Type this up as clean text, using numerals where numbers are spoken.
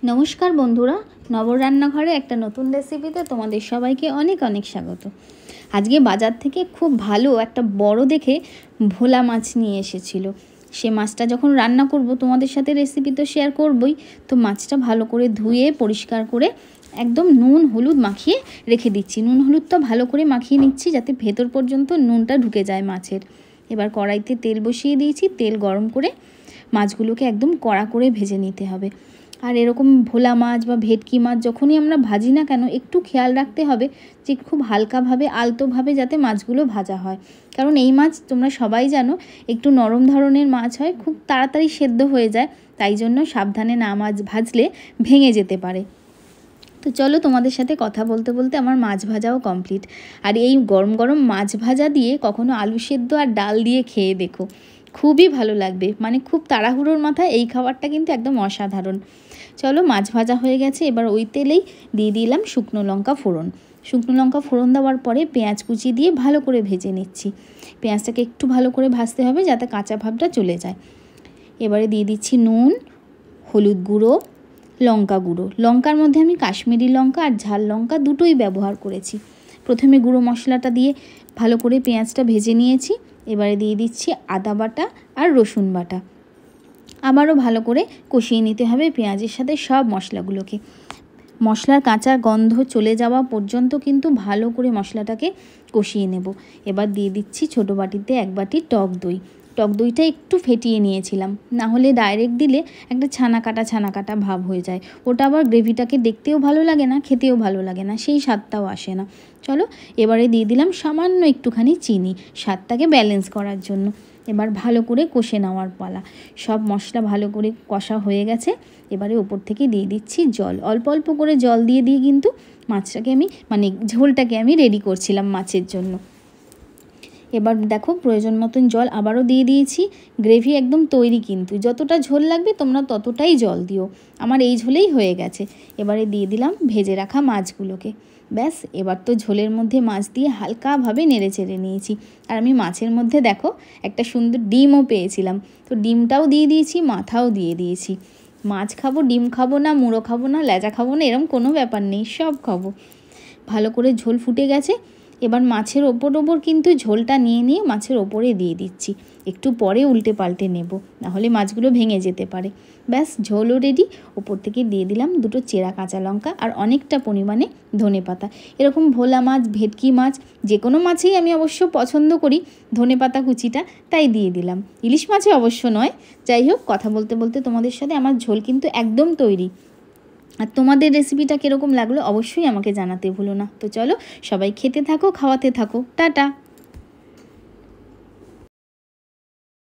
नमस्कार बंधुरा नवर रान्नाघरे एक नतून रेसिपिते तुम्हादेर सबाइके अनेक अनेक स्वागत। आज के बाजार थेके खूब भालो एक बड़ो देखे भोला माछ निये एसेछिलो। से माछटा जखन रान्ना करब तुम्हादेर साथे रेसिपि तो शेयर करबई। तो माछटा भालो करे धुए परिष्कार करे एकदम नुन हलुद माखिए रेखे दिচ্ছি। नुन हलुद तो भालो करे माखिए निচ্ছি जाते भेतर पर्यन्त नुनटा ढुके जाए माछेर। एबार कड़ाइते तेल बसिए दिएछि, तेल गरम करे माछगुलोके एकदम कड़ा करे भेजे निते हबे। और एरकम भोला माछ बा भेटकी माछ जखोनी आमरा भाजी ना केन एकटू खेयाल राखते हबे जे खूब हालका भावे आलतो भावे जाते माछगुलो भाजा हय। कारण एई माछ तोमरा सबाई जानो एकटू नरम धरनेर माछ हय, खूब ताड़ाताड़ी सेদ্ধ हये जाय, ताई जन्य साबधाने ना माछ भाजले भेंगे जेते पारे। तो चलो तुम्हादेर साथे कथा बोलते बोलते आमार माछ भाजाओ कमप्लीट। और ये गरम गरम माछ भाजा दिए कखनो आलू सेদ্ধ और डाल दिए खेये देखो, खूबই ভালো লাগবে। মানে খুব তাড়াহুড়োর মাথায় এই খাবারটা কিন্তু একদম অসাধারণ। চলো মাছ ভাজা হয়ে গেছে, এবার ওই তেলেই দিয়ে দিলাম শুকনো লঙ্কা ফোড়ন। শুকনো লঙ্কা ফোড়ন দেওয়ার পরে পেঁয়াজ কুচি দিয়ে ভালো করে ভেজে নিচ্ছি। পেঁয়াজটাকে একটু ভালো করে ভাজতে হবে যাতে কাঁচা ভাবটা চলে যায়। এবারে দিয়ে দিচ্ছি নুন, হলুদ গুঁড়ো, লঙ্কা গুঁড়ো। লঙ্কার মধ্যে আমি কাশ্মীরি লঙ্কা আর ঝাল লঙ্কা দুটোই ব্যবহার করেছি। প্রথমে গুঁড়ো মশলাটা দিয়ে ভালো করে পেঁয়াজটা ভেজে নিয়েছি। এবারে দিয়ে দিচ্ছি আদা বাটা আর রসুন বাটা। আবারও ভালো করে কষিয়ে নিতে হবে পেঁয়াজের সাথে সব মশলাগুলোকে। মশলার কাঁচা গন্ধ চলে যাওয়া পর্যন্ত কিন্তু ভালো করে মশলাটাকে কষিয়ে নেব। এবার দিয়ে দিচ্ছি ছোটো বাটিতে 1 বাটি টক দই। টক দইটা একটু ফেটিয়ে নিয়েছিলাম, না হলে ডাইরেক্ট দিলে একটা ছানা কাটা ভাব হয়ে যায়। ওটা আবার গ্রেভিটাকে দেখতেও ভালো লাগে না, খেতেও ভালো লাগে না, সেই স্বাদটাও আসে না। চলো এবারে দিয়ে দিলাম সামান্য একটুখানি চিনি স্বাদটাকে ব্যালেন্স করার জন্য। এবার ভালো করে কষে নেওয়ার পালা। সব মশলা ভালো করে কষা হয়ে গেছে। এবারে ওপর থেকে দিয়ে দিচ্ছি জল, অল্প অল্প করে জল দিয়ে কিন্তু মাছটাকে আমি ঝোলটাকে আমি রেডি করছিলাম মাছের জন্য। এবার দেখো প্রয়োজন মতন জল আবারও দিয়ে দিয়েছি। গ্রেভি একদম তৈরি, কিন্তু যতটা ঝোল লাগবে তোমরা ততটাই জল দিও। আমার এই ঝোলেই হয়ে গেছে। এবারে দিয়ে দিলাম ভেজে রাখা মাছগুলোকে। ব্যাস, এবার তো ঝোলের মধ্যে মাছ দিয়ে হালকাভাবে নেড়ে চেড়ে নিয়েছি। আর আমি মাছের মধ্যে দেখো একটা সুন্দর ডিমও পেয়েছিলাম, তো ডিমটাও দিয়ে দিয়েছি, মাথাও দিয়ে দিয়েছি। মাছ খাবো, ডিম খাবো না, মুড়ো খাবো না, লেজা খাবো না, এরকম কোনো ব্যাপার নেই, সব খাবো। ভালো করে ঝোল ফুটে গেছে। এবার মাছের ওপর কিন্তু ঝোলটা নিয়ে মাছের ওপরে দিয়ে দিচ্ছি। একটু পরে উল্টে পাল্টে নেব, নাহলে মাছগুলো ভেঙে যেতে পারে। ব্যাস, ঝোলও রেডি। ওপর থেকে দিয়ে দিলাম 2টো চেরা কাঁচা লঙ্কা আর অনেকটা পরিমাণে ধনেপাতা। এরকম ভোলা মাছ, ভেটকি মাছ, যে কোনো মাছেই আমি অবশ্য পছন্দ করি ধনেপাতা কুচিটা, তাই দিয়ে দিলাম। ইলিশ মাছে অবশ্য নয়। যাই হোক, কথা বলতে বলতে তোমাদের সাথে আমার ঝোল কিন্তু একদম তৈরি। আর তোমাদের রেসিপিটা কীরকম লাগলো অবশ্যই আমাকে জানাতে ভুলো না। তো চলো সবাই খেতে থাকো, খাওয়াতে থাকো, টাটা।